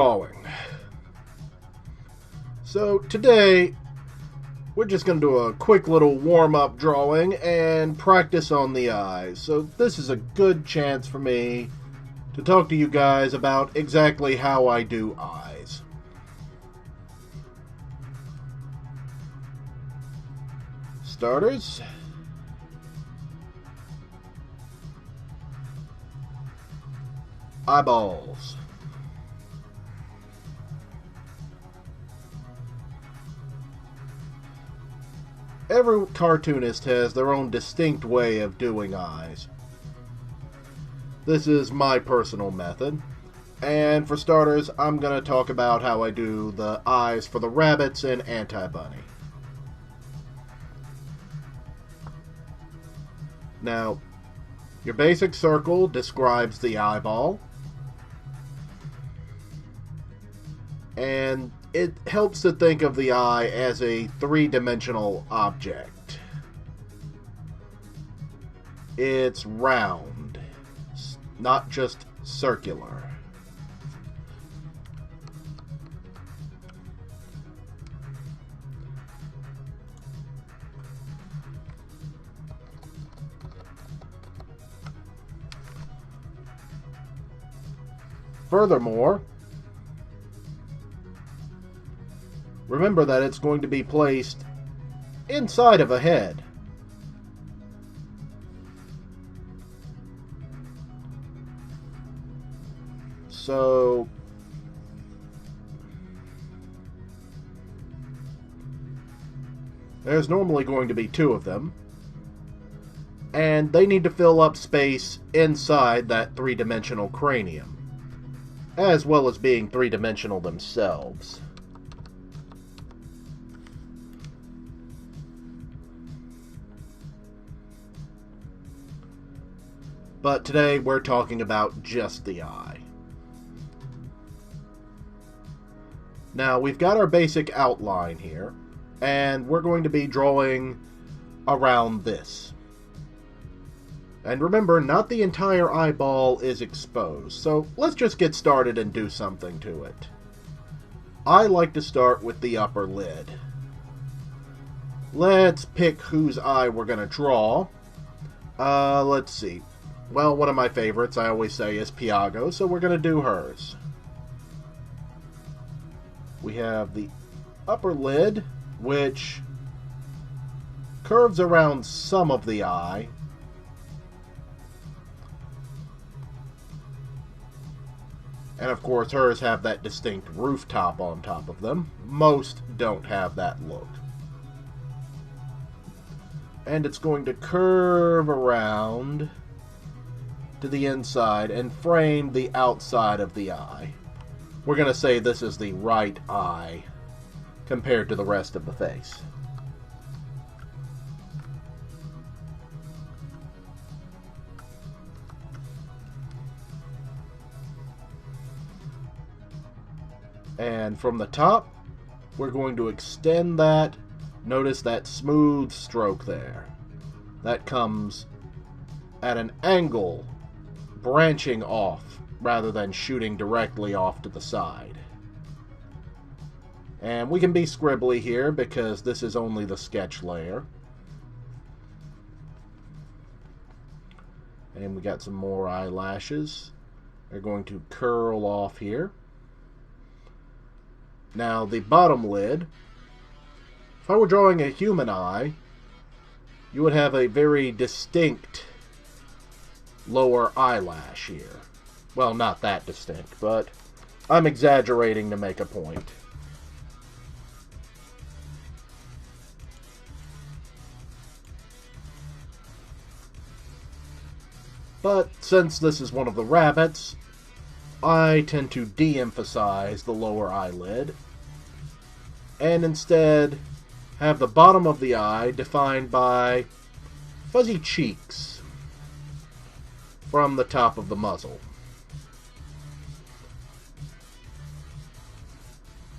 Drawing. So today we're just going to do a quick little warm-up drawing and practice on the eyes. So this is a good chance for me to talk to you guys about exactly how I do eyes. Starters. Eyeballs. Every cartoonist has their own distinct way of doing eyes. This is my personal method. And for starters, I'm going to talk about how I do the eyes for the rabbits in AntiBunny. Now, your basic circle describes the eyeball. And it helps to think of the eye as a three-dimensional object. It's round, not just circular. Furthermore, remember that it's going to be placed inside of a head. So there's normally going to be two of them, and they need to fill up space inside that three-dimensional cranium, as well as being three-dimensional themselves. But today we're talking about just the eye. Now we've got our basic outline here, and we're going to be drawing around this. And remember, not the entire eyeball is exposed, so let's just get started and do something to it. I like to start with the upper lid. Let's pick whose eye we're going to draw. Let's see. Well, one of my favorites, I always say, is Piago, so we're going to do hers. We have the upper lid, which curves around some of the eye. And of course, hers have that distinct rooftop on top of them. Most don't have that look. And it's going to curve around to the inside and frame the outside of the eye. We're going to say this is the right eye compared to the rest of the face. And from the top, we're going to extend that. Notice that smooth stroke there. That comes at an angle, branching off rather than shooting directly off to the side. And we can be scribbly here because this is only the sketch layer. And we got some more eyelashes. They're going to curl off here. Now the bottom lid, if I were drawing a human eye, you would have a very distinct lower eyelash here. Well, not that distinct, but I'm exaggerating to make a point. But since this is one of the rabbits, I tend to de-emphasize the lower eyelid and instead have the bottom of the eye defined by fuzzy cheeks from the top of the muzzle.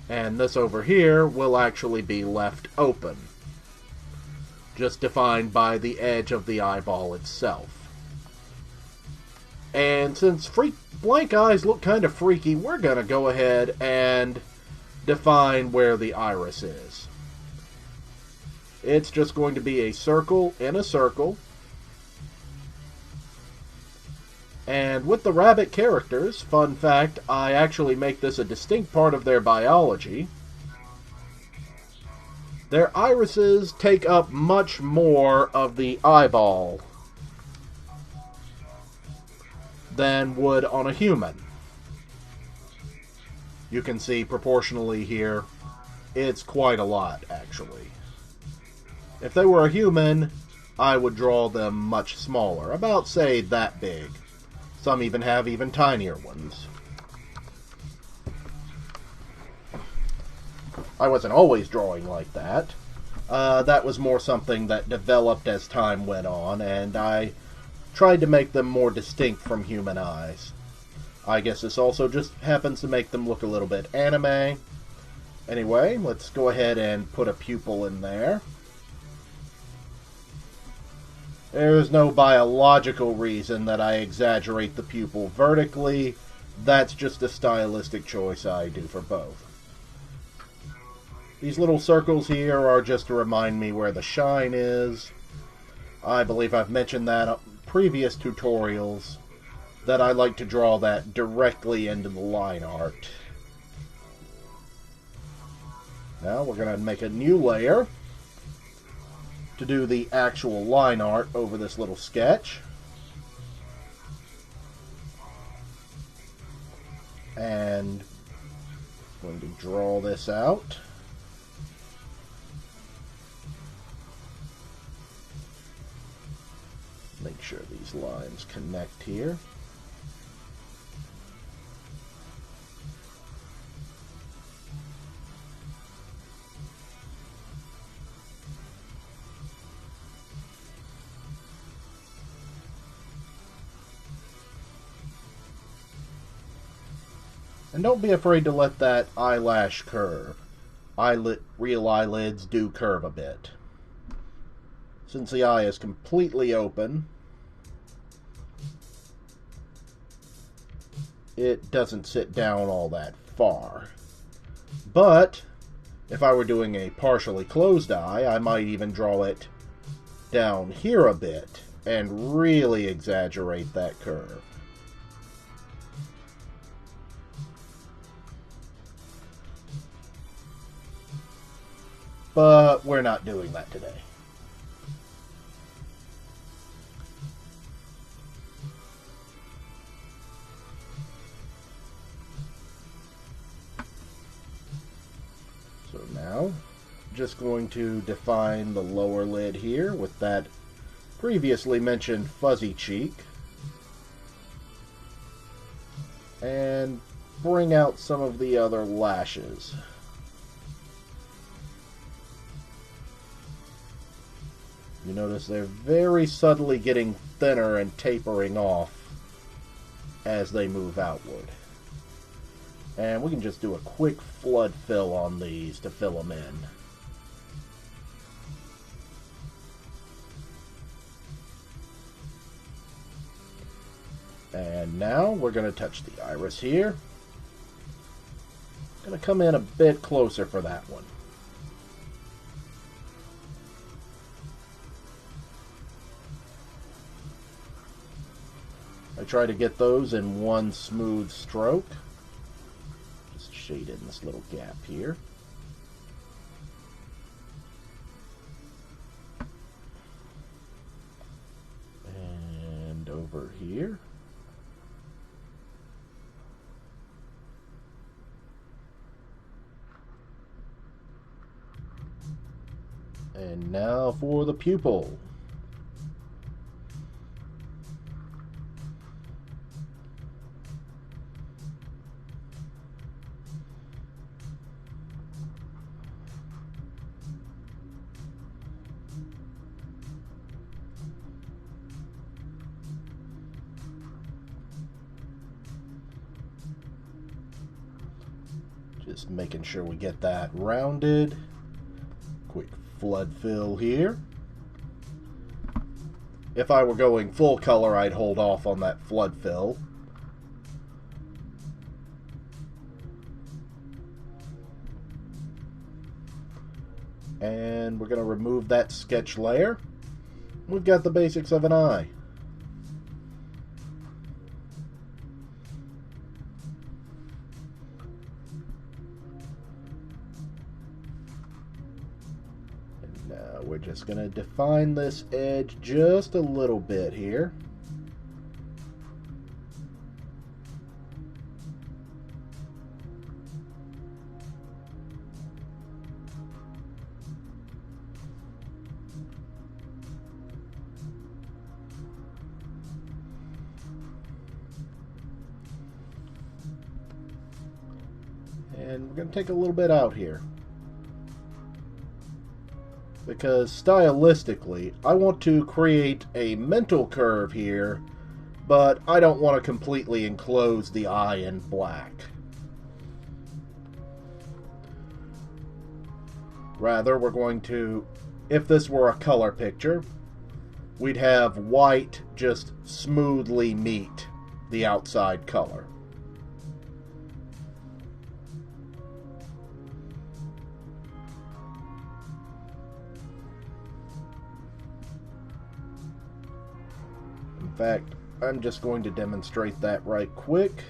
And this over here will actually be left open, just defined by the edge of the eyeball itself. And since blank eyes look kind of freaky, we're going to go ahead and define where the iris is. It's just going to be a circle in a circle. And with the rabbit characters, fun fact, I actually make this a distinct part of their biology. Their irises take up much more of the eyeball than would on a human. You can see proportionally here, it's quite a lot, actually. If they were a human, I would draw them much smaller, about, say, that big. Some even have even tinier ones. I wasn't always drawing like that. That was more something that developed as time went on, and I tried to make them more distinct from human eyes. I guess this also just happens to make them look a little bit anime. Anyway, let's go ahead and put a pupil in there. There's no biological reason that I exaggerate the pupil vertically. That's just a stylistic choice I do for both. These little circles here are just to remind me where the shine is. I believe I've mentioned that in previous tutorials, that I like to draw that directly into the line art. Now we're going to make a new layer to do the actual line art over this little sketch. And I'm going to draw this out. Make sure these lines connect here. And don't be afraid to let that eyelash curve. Real eyelids do curve a bit. Since the eye is completely open, it doesn't sit down all that far. But if I were doing a partially closed eye, I might even draw it down here a bit and really exaggerate that curve. But we're not doing that today. So now, just going to define the lower lid here with that previously mentioned fuzzy cheek. And bring out some of the other lashes. You notice they're very subtly getting thinner and tapering off as they move outward. And we can just do a quick flood fill on these to fill them in. And now we're going to touch the iris here. Going to come in a bit closer for that one. I try to get those in one smooth stroke. Just shade in this little gap here. And over here. And now for the pupil. Just making sure we get that rounded. Quick flood fill here. If I were going full color, I'd hold off on that flood fill. And we're going to remove that sketch layer. We've got the basics of an eye. And now we're just going to define this edge just a little bit here. And we're going to take a little bit out here, because stylistically I want to create a mental curve here, but I don't want to completely enclose the eye in black. Rather, we're going to, if this were a color picture, we'd have white just smoothly meet the outside color. In fact, I'm just going to demonstrate that right quick,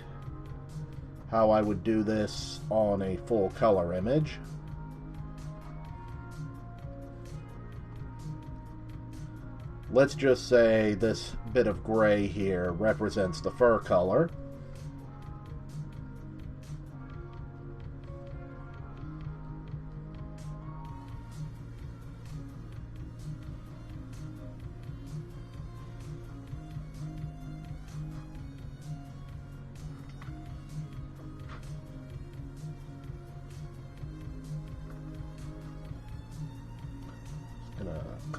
how I would do this on a full color image. Let's just say this bit of gray here represents the fur color.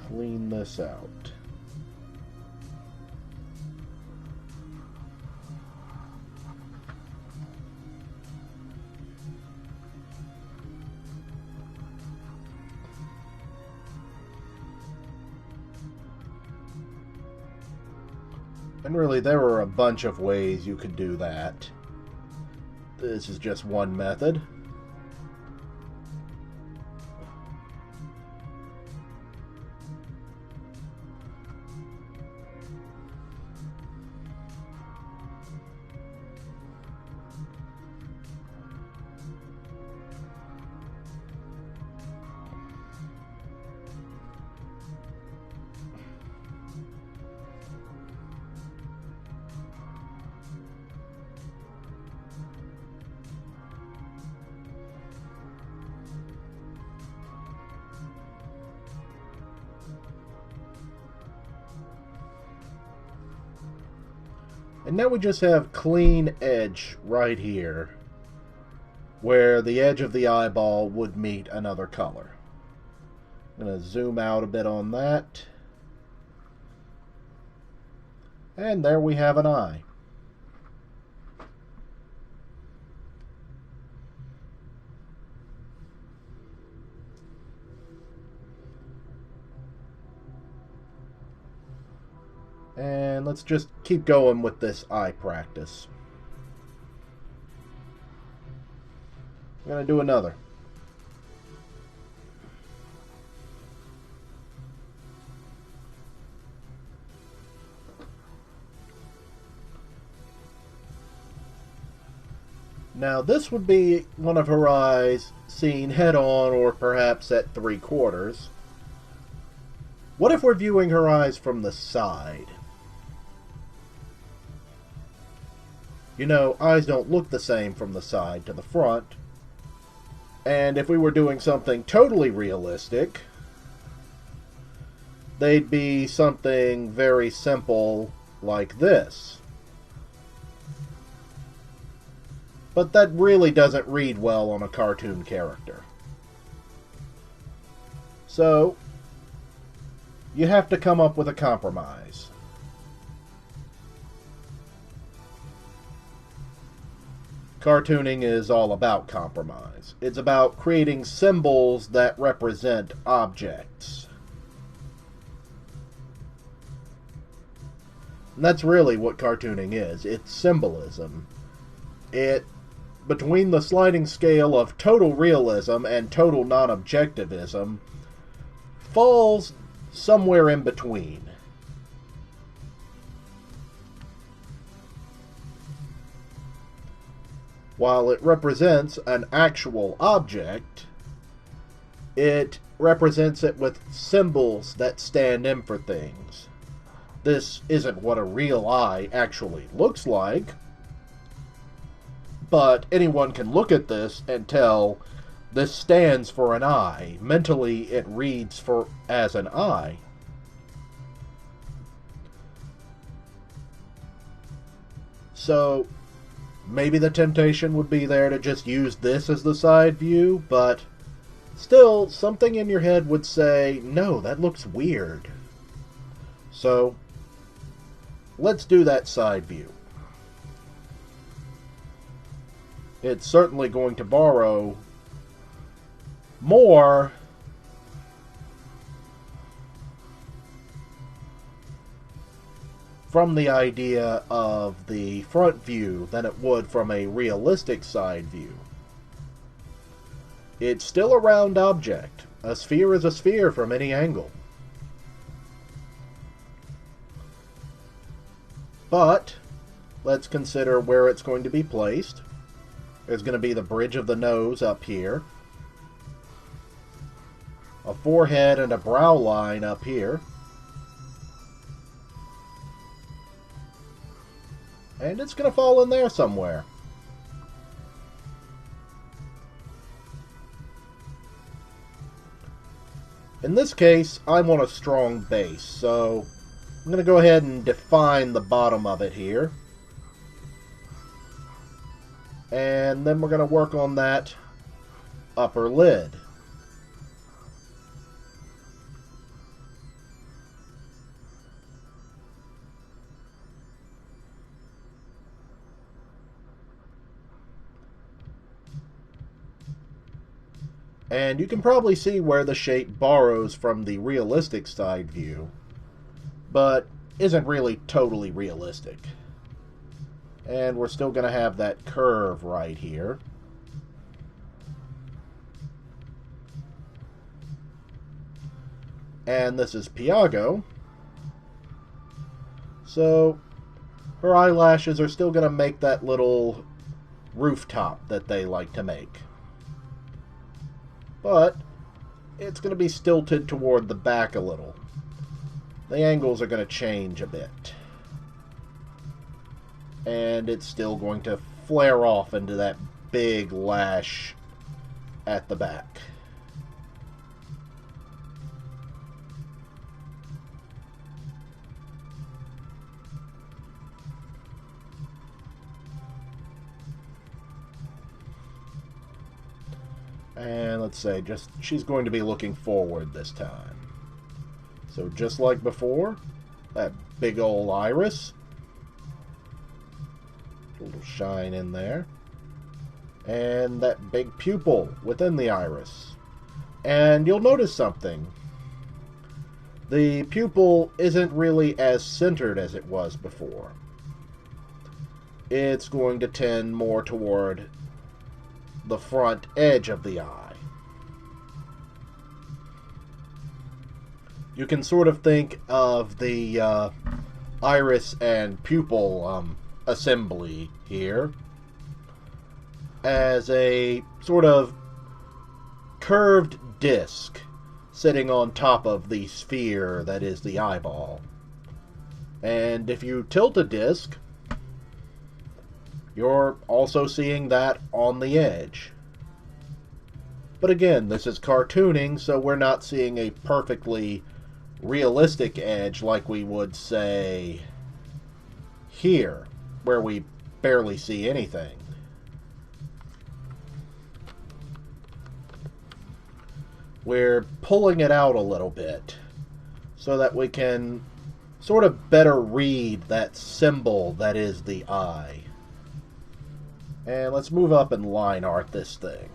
Clean this out. And really, there are a bunch of ways you could do that. This is just one method. And now we just have clean edge right here, where the edge of the eyeball would meet another color. I'm going to zoom out a bit on that. And there we have an eye. And let's just keep going with this eye practice. I'm going to do another. Now this would be one of her eyes seen head on or perhaps at 3/4. What if we're viewing her eyes from the side? You know, eyes don't look the same from the side to the front. And if we were doing something totally realistic, they'd be something very simple like this. But that really doesn't read well on a cartoon character. So, you have to come up with a compromise. Cartooning is all about compromise. It's about creating symbols that represent objects. And that's really what cartooning is. It's symbolism. Between the sliding scale of total realism and total non-objectivism, falls somewhere in between. While it represents an actual object, it represents it with symbols that stand in for things. This isn't what a real eye actually looks like, but anyone can look at this and tell this stands for an eye. Mentally, it reads as an eye. So, maybe the temptation would be there to just use this as the side view, but still, something in your head would say, no, that looks weird. So, let's do that side view. It's certainly going to borrow more from the idea of the front view than it would from a realistic side view. It's still a round object. A sphere is a sphere from any angle. But let's consider where it's going to be placed. There's going to be the bridge of the nose up here, a forehead and a brow line up here, and it's going to fall in there somewhere. In this case, I want a strong base, so I'm going to go ahead and define the bottom of it here. And then we're going to work on that upper lid. And you can probably see where the shape borrows from the realistic side view, but isn't really totally realistic. And we're still going to have that curve right here. And this is Piago. So her eyelashes are still going to make that little rooftop that they like to make. But it's going to be stilted toward the back a little. The angles are going to change a bit. And it's still going to flare off into that big lash at the back. And let's say she's going to be looking forward this time. So just like before, that big old iris. A little shine in there. And that big pupil within the iris. And you'll notice something. The pupil isn't really as centered as it was before. It's going to tend more toward the front edge of the eye. You can sort of think of the iris and pupil assembly here as a sort of curved disc sitting on top of the sphere that is the eyeball. And if you tilt a disc, you're also seeing that on the edge. But again, this is cartooning, so we're not seeing a perfectly realistic edge like we would say here, where we barely see anything. We're pulling it out a little bit so that we can sort of better read that symbol that is the eye. And let's move up and line art this thing.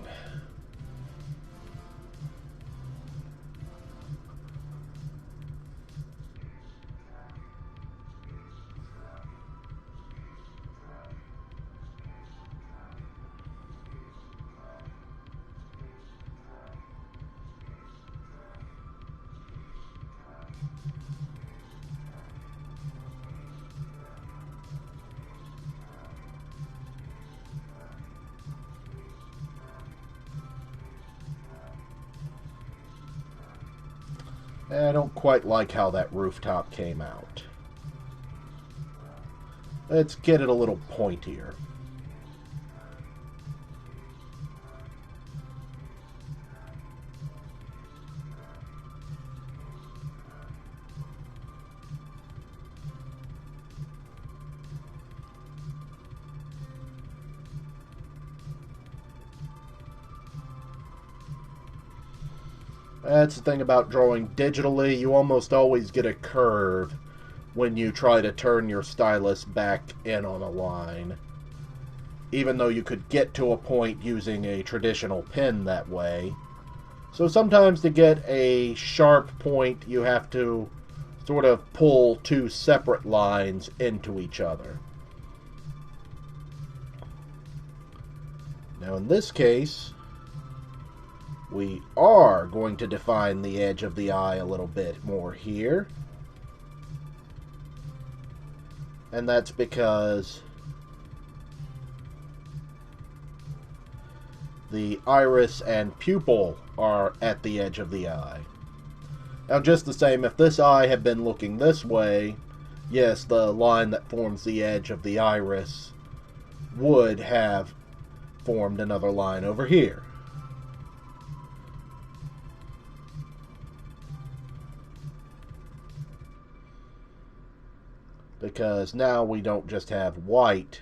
I don't quite like how that rooftop came out. Let's get it a little pointier. That's the thing about drawing digitally. You almost always get a curve when you try to turn your stylus back in on a line. Even though you could get to a point using a traditional pen that way. So sometimes to get a sharp point, you have to sort of pull two separate lines into each other. Now in this case, we are going to define the edge of the eye a little bit more here. And that's because the iris and pupil are at the edge of the eye. Now just the same, if this eye had been looking this way, yes, the line that forms the edge of the iris would have formed another line over here. Because now we don't just have white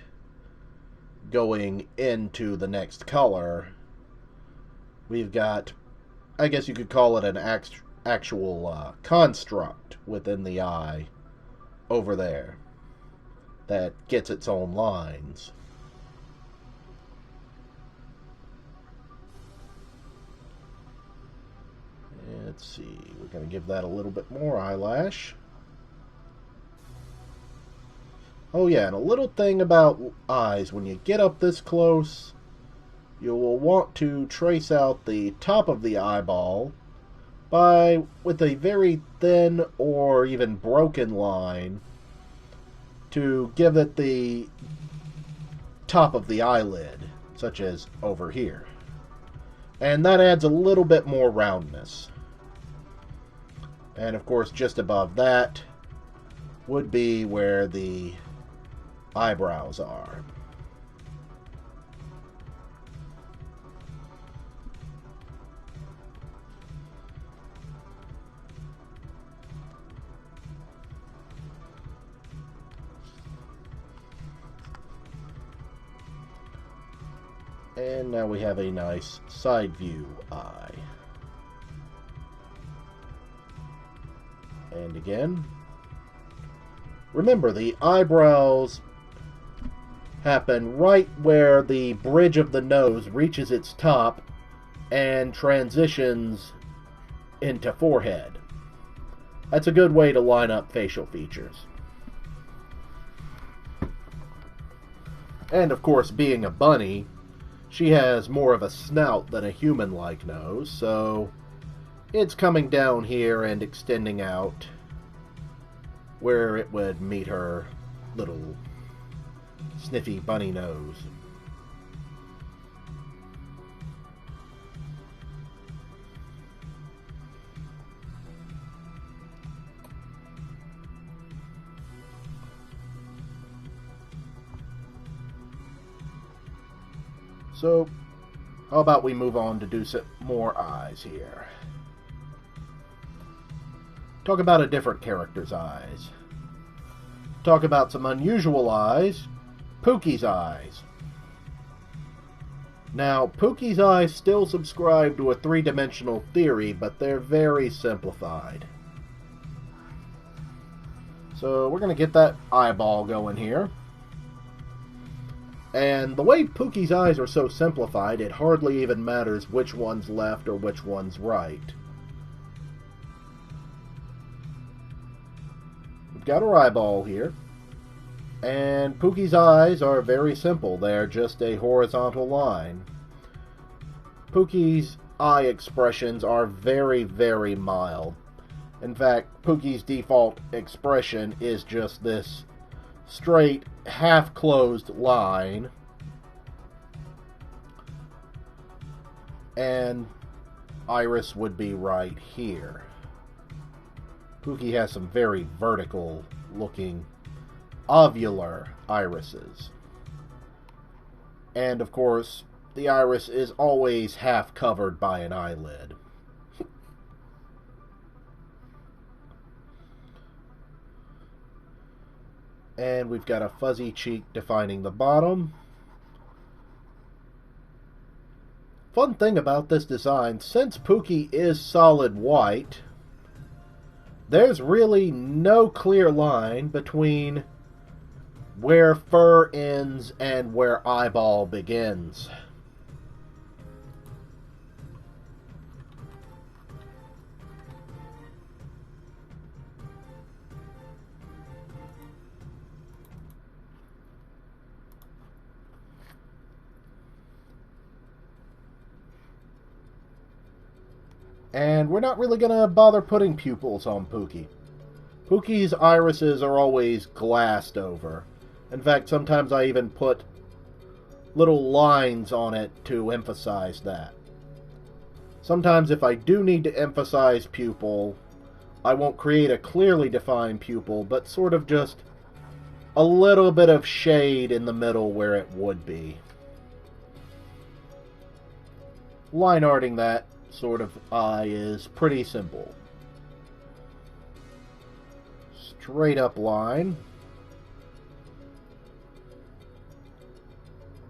going into the next color. We've got, I guess you could call it an actual construct within the eye over there that gets its own lines. Let's see, we're going to give that a little bit more eyelash. Oh yeah, and a little thing about eyes, when you get up this close, you will want to trace out the top of the eyeball with a very thin or even broken line to give it the top of the eyelid, such as over here. And that adds a little bit more roundness. And of course, just above that would be where the eyebrows are. And now we have a nice side view eye. And again, remember the eyebrows happen right where the bridge of the nose reaches its top and transitions into forehead. That's a good way to line up facial features. And of course, being a bunny, she has more of a snout than a human-like nose, so it's coming down here and extending out where it would meet her little sniffy bunny nose. So, how about we move on to do some more eyes here? Talk about a different character's eyes. Talk about some unusual eyes. Pookie's eyes. Now, Pookie's eyes still subscribe to a three-dimensional theory, but they're very simplified. So we're going to get that eyeball going here. And the way Pookie's eyes are so simplified, it hardly even matters which one's left or which one's right. We've got our eyeball here. And Pookie's eyes are very simple. They're just a horizontal line. Pookie's eye expressions are very, very mild. In fact, Pookie's default expression is just this straight, half-closed line. And Iris would be right here. Pookie has some very vertical looking ovular irises. And of course, the iris is always half covered by an eyelid. And we've got a fuzzy cheek defining the bottom. Fun thing about this design, since Pookie is solid white, there's really no clear line between where fur ends and where eyeball begins. And we're not really going to bother putting pupils on Pookie. Pookie's irises are always glassed over. In fact, sometimes I even put little lines on it to emphasize that. Sometimes if I do need to emphasize pupil, I won't create a clearly defined pupil, but sort of just a little bit of shade in the middle where it would be. Line arting that sort of eye is pretty simple. Straight up line.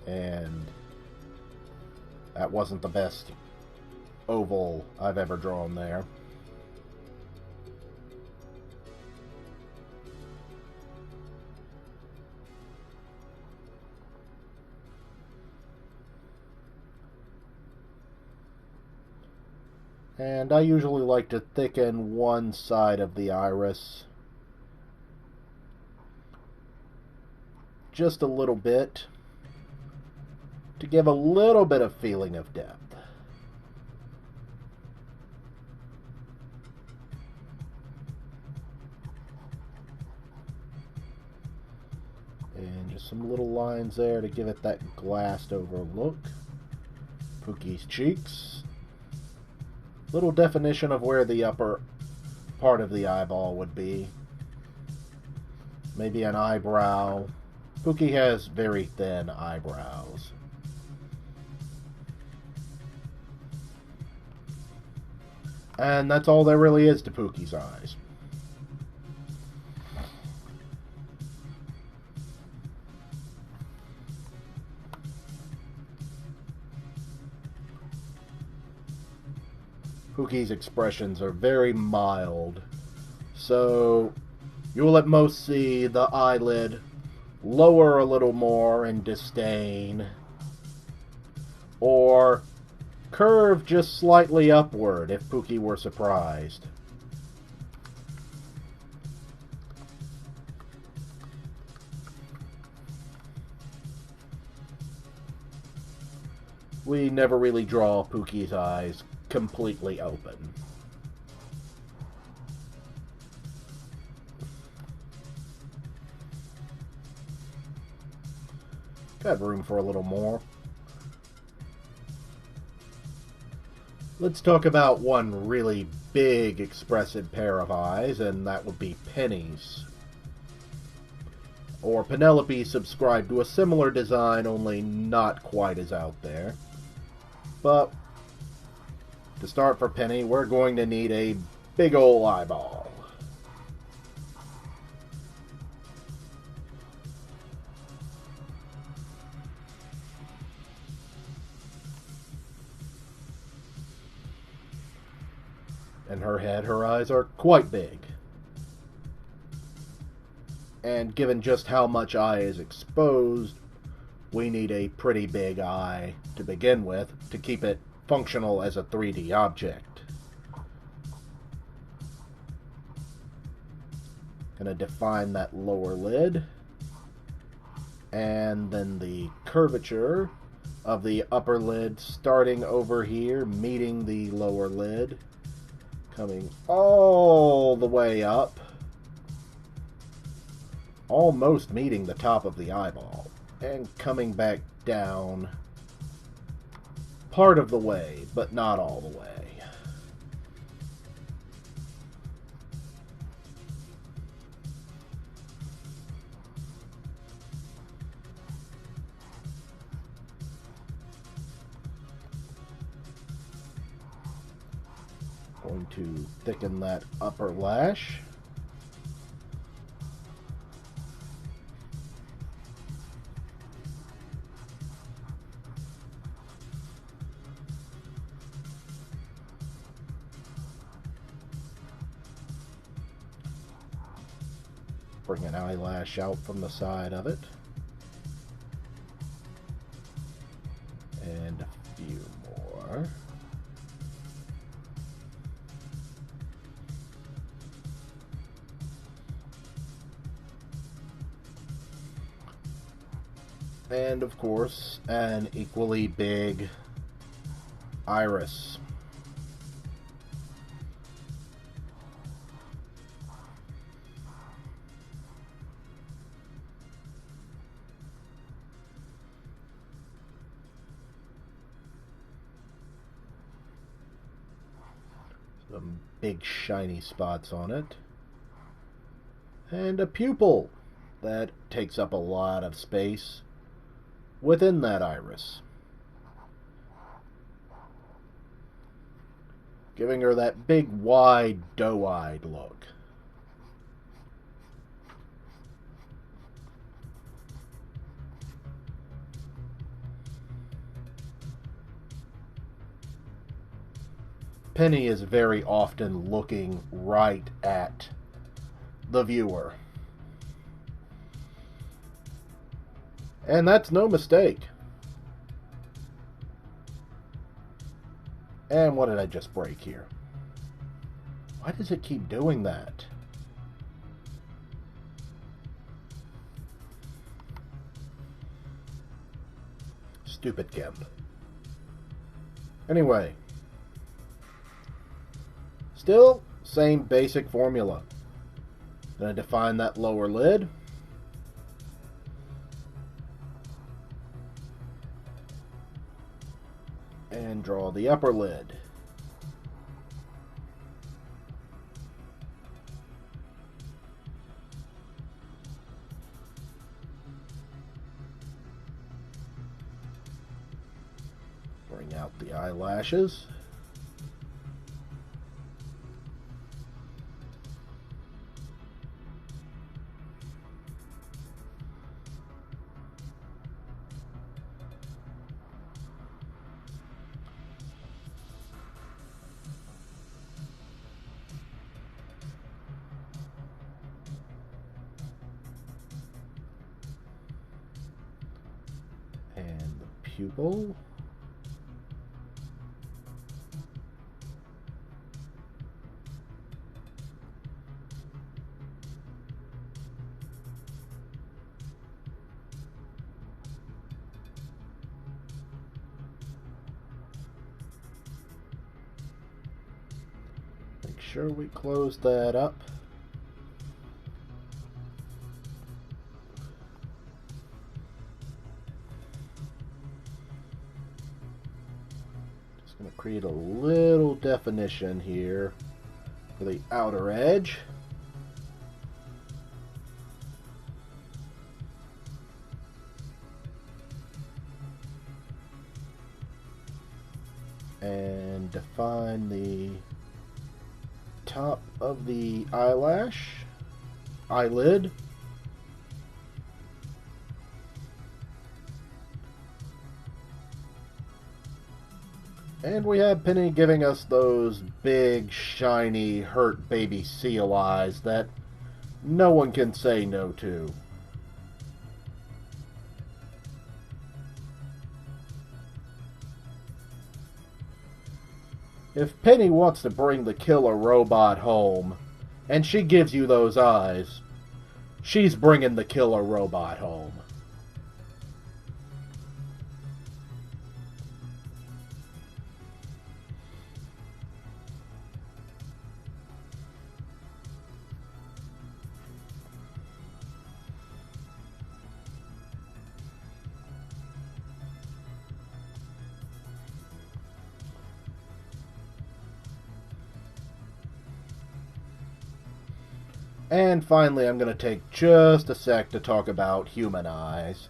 And that wasn't the best oval I've ever drawn there. And I usually like to thicken one side of the iris just a little bit to give a little bit of feeling of depth. And just some little lines there to give it that glassed over look. Pookie's cheeks. Little definition of where the upper part of the eyeball would be. Maybe an eyebrow. Pookie has very thin eyebrows. And that's all there really is to Pookie's eyes. Pookie's expressions are very mild, so you will at most see the eyelid lower a little more in disdain, or curve just slightly upward if Pookie were surprised. We never really draw Pookie's eyes completely open. Got room for a little more. Let's talk about one really big expressive pair of eyes, and that would be Penny's. Or Penelope subscribed to a similar design, only not quite as out there. But to start for Penny, we're going to need a big ol' eyeball. And her head, her eyes are quite big. And given just how much eye is exposed, we need a pretty big eye to begin with to keep it functional as a 3D object. Gonna define that lower lid, and then the curvature of the upper lid starting over here, meeting the lower lid, coming all the way up, almost meeting the top of the eyeball, and coming back down part of the way, but not all the way. Going to thicken that upper lash. Bring an eyelash out from the side of it. And a few more. And of course, an equally big iris. Some big shiny spots on it. And a pupil that takes up a lot of space within that iris, giving her that big, wide, doe-eyed look. Penny is very often looking right at the viewer. And that's no mistake. And what did I just break here? Why does it keep doing that? Stupid Gimp. Anyway. Still, same basic formula. Gonna define that lower lid. And draw the upper lid. Bring out the eyelashes. And the pupil. Make sure we close that up. Going to create a little definition here for the outer edge. And define the top of the eyelid. And we have Penny giving us those big, shiny, hurt baby seal eyes that no one can say no to. If Penny wants to bring the killer robot home, and she gives you those eyes, she's bringing the killer robot home. And finally, I'm going to take just a sec to talk about human eyes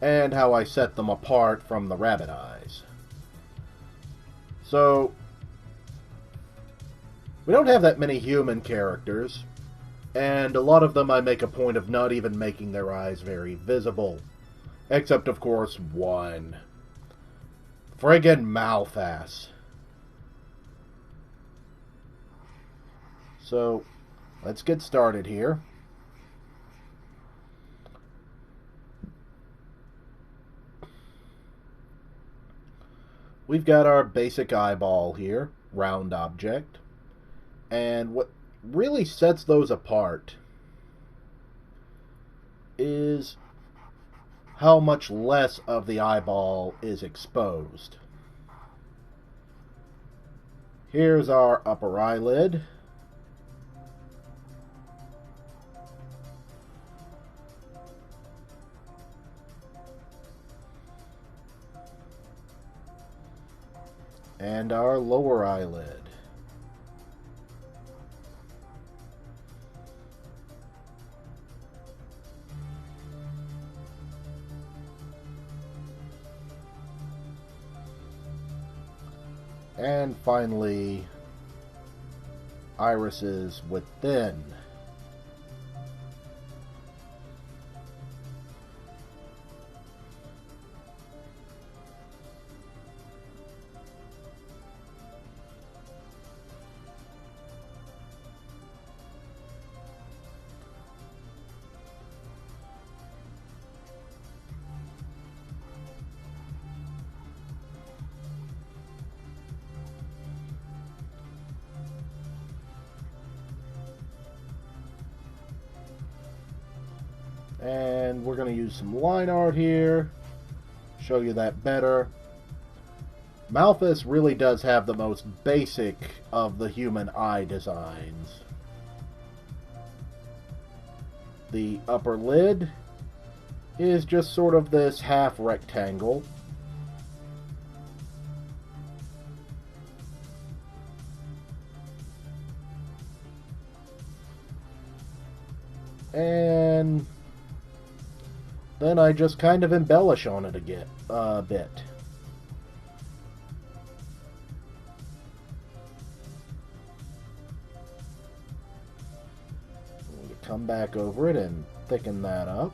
and how I set them apart from the rabbit eyes. So, We don't have that many human characters, and a lot of them I make a point of not even making their eyes very visible. Except, of course, one. Friggin' mouth-ass. So, let's get started here. We've got our basic eyeball here, round object. And what really sets those apart is how much less of the eyeball is exposed. Here's our upper eyelid. And our lower eyelid. And finally, irises within. And we're going to use some line art here, show you that better. Malthus really does have the most basic of the human eye designs. The upper lid is just sort of this half rectangle. And then I just kind of embellish on it a bit. Come back over it and thicken that up.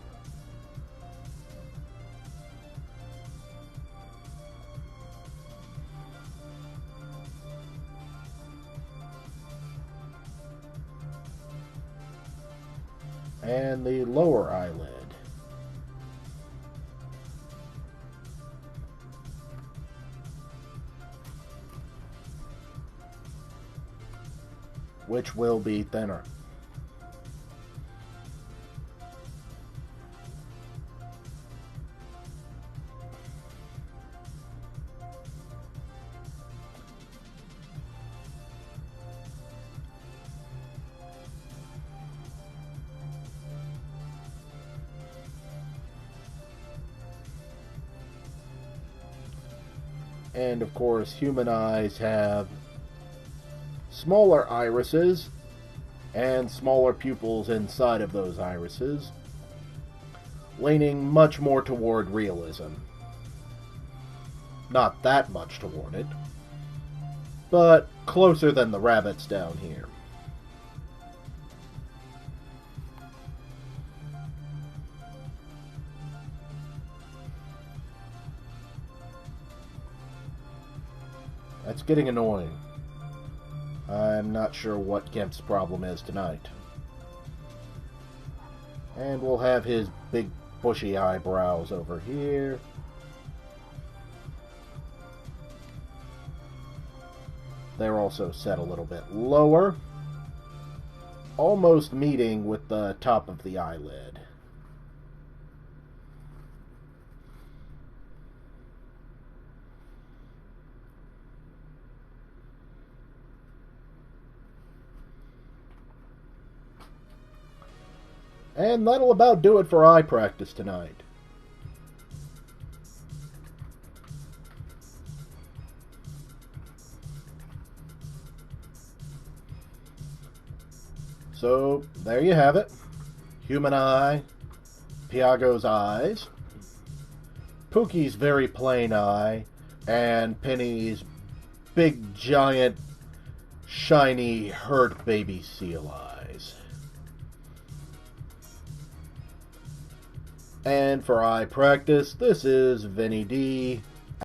And the lower eyelid. Which will be thinner. And of course, human eyes have smaller irises and smaller pupils inside of those irises, leaning much more toward realism. Not that much toward it, but closer than the rabbits down here. That's getting annoying. I'm not sure what Kemp's problem is tonight. And we'll have his big bushy eyebrows over here. They're also set a little bit lower, almost meeting with the top of the eyelid. And that'll about do it for eye practice tonight. So, there you have it. Human eye, Piago's eyes, Pookie's very plain eye, and Penny's big, giant, shiny, hurt baby seal eyes. And for eye practice, this is Vinny D.